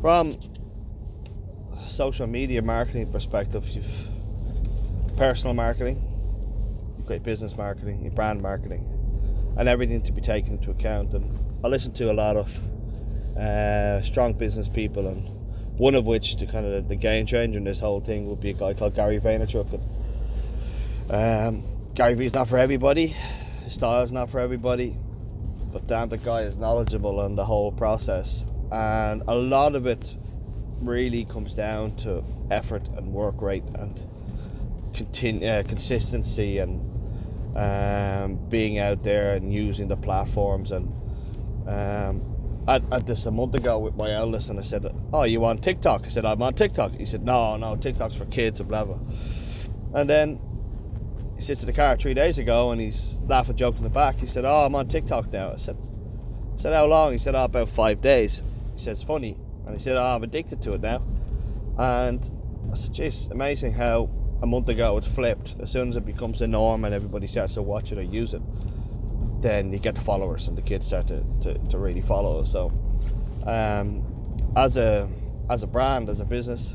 From social media marketing perspective, you've personal marketing, you've got business marketing, your brand marketing, and everything to be taken into account. And I listen to a lot of strong business people, and one of which, the game changer in this whole thing, would be a guy called Gary Vaynerchuk. Gary Vee's not for everybody, his style's not for everybody, but damn, the guy is knowledgeable on the whole process, and a lot of it really comes down to effort and work rate and consistency, and being out there and using the platforms. And I did this a month ago with my eldest, and I said, "Oh, you on TikTok?" I said, "I'm on TikTok." He said, No, TikTok's for kids and blah blah. And then he sits in the car 3 days ago and he's laughing, joking in the back. He said, "Oh, I'm on TikTok now." I said, "How long?" He said, "Oh, about 5 days." He said, "It's funny." And he said, "Oh, I'm addicted to it now." And I said, "Geez, amazing how a month ago it flipped. As soon as it becomes the norm and everybody starts to watch it or use it, then you get the followers and the kids start to really follow." So as a brand, as a business,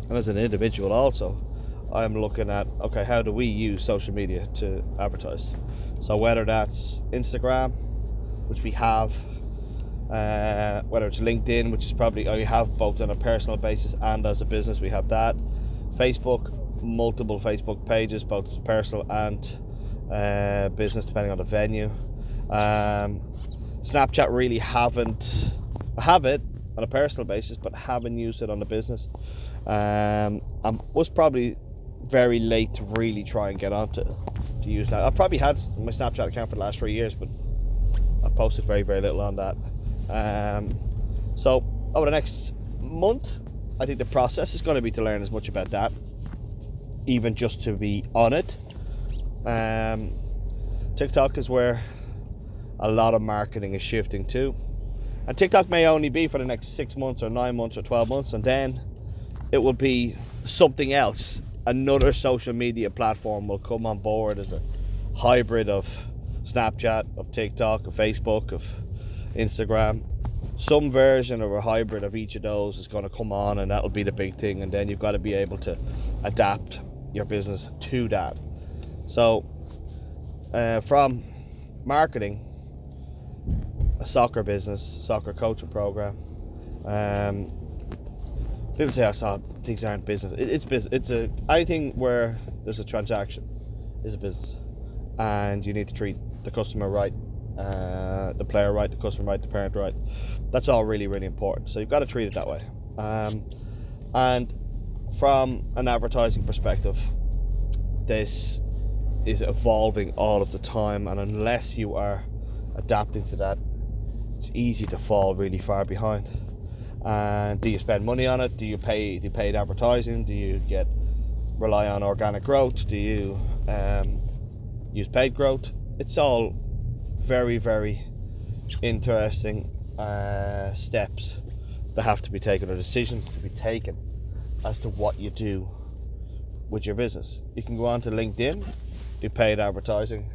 and as an individual also, I'm looking at, okay, how do we use social media to advertise? So whether that's Instagram, which we have, whether it's LinkedIn, which is probably we have both on a personal basis and as a business, we have that. Facebook, multiple Facebook pages, both personal and business, depending on the venue. Snapchat, really haven't. I have it on a personal basis, but haven't used it on the business. I was probably very late to really try and get onto to use that. I've probably had my Snapchat account for the last 3 years, but I've posted very, very little on that. So over the next month, I think the process is going to be to learn as much about that, even just to be on it. TikTok is where a lot of marketing is shifting to, and TikTok may only be for the next 6 months or 9 months or 12 months, and then it will be something else. Another social media platform will come on board as a hybrid of Snapchat, of TikTok, of Facebook, of Instagram. Some version of a hybrid of each of those is going to come on, and that'll be the big thing. And then you've got to be able to adapt your business to that. So from marketing, a soccer business, soccer coaching program, people say, "Oh, things aren't business." It's business. It's anything where there's a transaction is a business, and you need to treat the customer right, the player right, the customer right, the parent right. That's all really, really important. So you've got to treat it that way. And from an advertising perspective, this is evolving all of the time, and unless you are adapting to that, it's easy to fall really far behind. And do you spend money on it? Do you pay paid advertising? Do you rely on organic growth? Do you use paid growth? It's all very, very interesting steps that have to be taken, or decisions to be taken, as to what you do with your business. You can go on to LinkedIn, do paid advertising,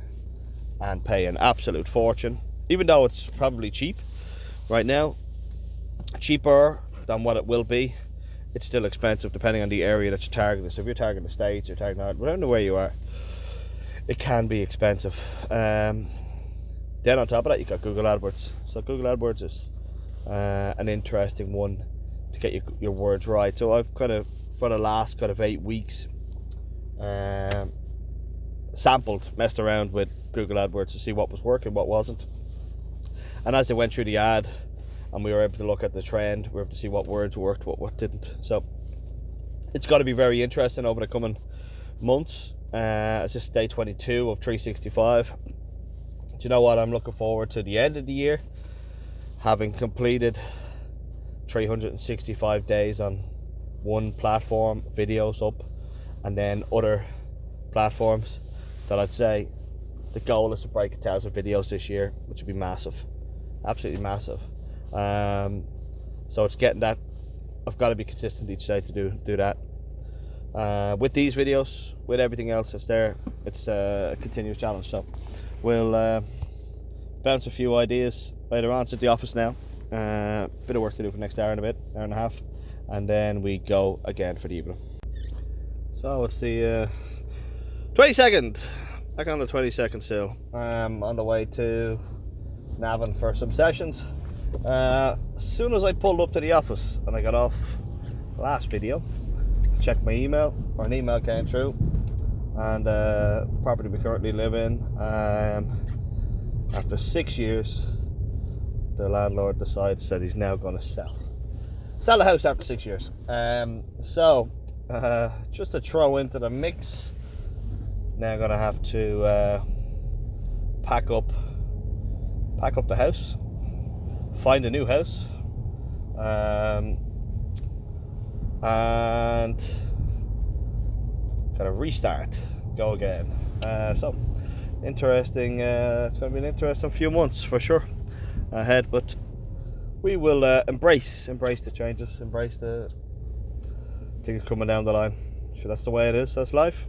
and pay an absolute fortune, even though it's probably cheap right now. Cheaper than what it will be. It's still expensive depending on the area that you're targeting. So if you're targeting the States, you're targeting Ireland, whatever where you are, it can be expensive. Then on top of that, you've got Google AdWords. So Google AdWords is an interesting one to get your words right. So I've for the last 8 weeks, messed around with Google AdWords to see what was working, what wasn't. And as I went through the ad, and we were able to look at the trend, we were able to see what words worked, what didn't. So it's got to be very interesting over the coming months. It's just day 22 of 365. Do you know what? I'm looking forward to the end of the year, having completed 365 days on one platform, videos up, and then other platforms. That I'd say the goal is to break 1,000 videos this year, which would be massive, absolutely massive. So it's getting that. I've got to be consistent each day to do that. With these videos, with everything else that's there, it's a continuous challenge. So we'll bounce a few ideas later on. It's at the office now. Bit of work to do for the next hour and a bit, hour and a half, and then we go again for the evening. So it's the 22nd, back on the 22nd still. On the way to Navan for some sessions. As soon as I pulled up to the office and I got off the last video, checked my email, or an email came through, and the property we currently live in, after 6 years, the landlord said he's now going to sell the house after 6 years. Just to throw into the mix, now I'm going to have to pack up the house, find a new house, and kind of restart, go again. So interesting. It's going to be an interesting few months for sure ahead, but we will embrace the changes, embrace the things coming down the line. Sure, that's the way it is. That's life.